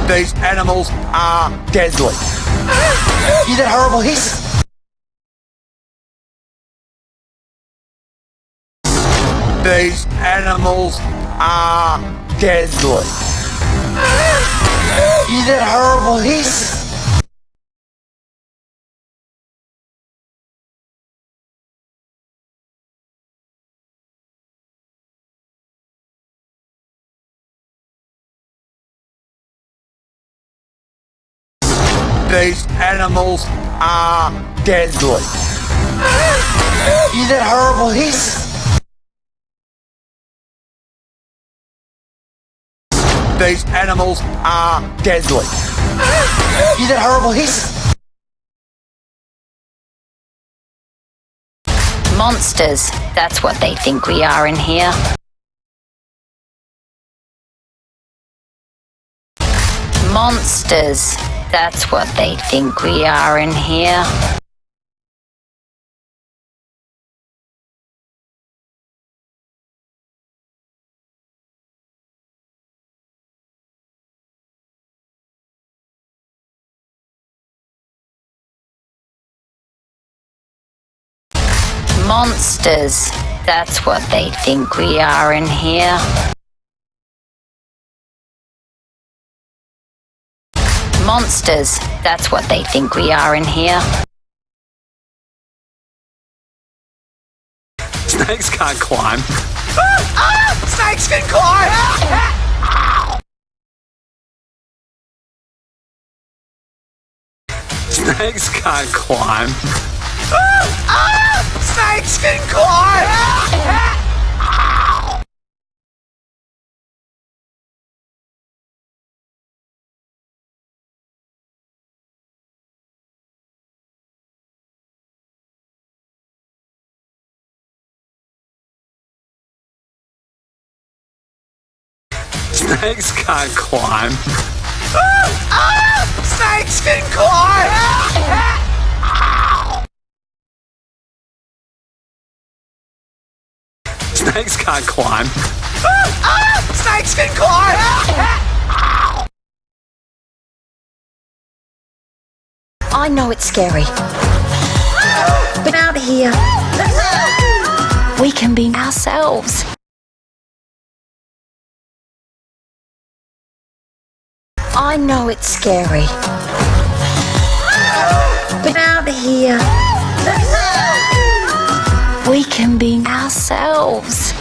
These animals are deadly. You that horrible hiss? These animals are deadly. You that horrible hiss? These animals are deadly. You that horrible hiss? These animals are deadly. You that horrible hiss? Monsters, that's what they think we are in here. Monsters, that's what they think we are in here. Monsters, that's what they think we are in here. Monsters, that's what they think we are in here. Snakes can't climb. Snakes can climb! Snakes can't climb. Snakes can climb! Snakes can't climb. Snakes can climb! Snakes can't climb. Snakes can climb! I know it's scary, but out here, we can be ourselves. I know it's scary, but out here, we can be ourselves.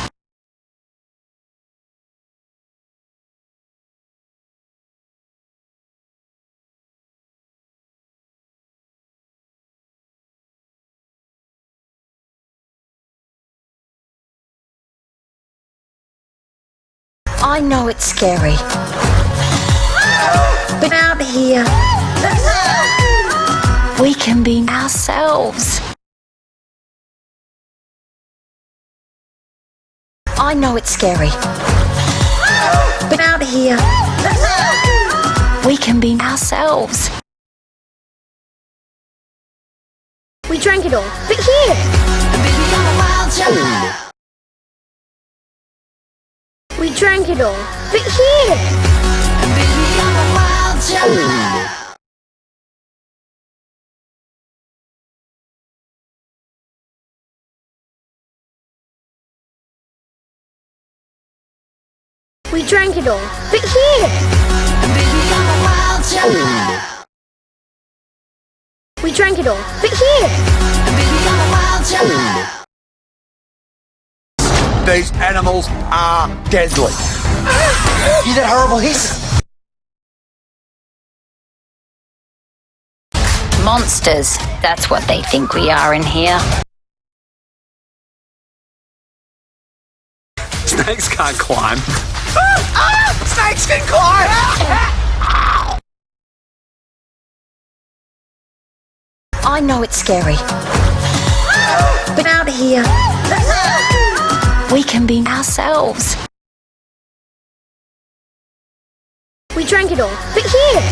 I know it's scary, but out here, we can be ourselves. I know it's scary, but out here, we can be ourselves. We drank it all, but here! We drank it all, but here! We drank it all, but here! We drank it all, but here! These animals are deadly. You that horrible hiss? Monsters, that's what they think we are in here. Snakes can't climb. Snakes can climb! I know it's scary, but out here, we can be ourselves. We drank it all, but here!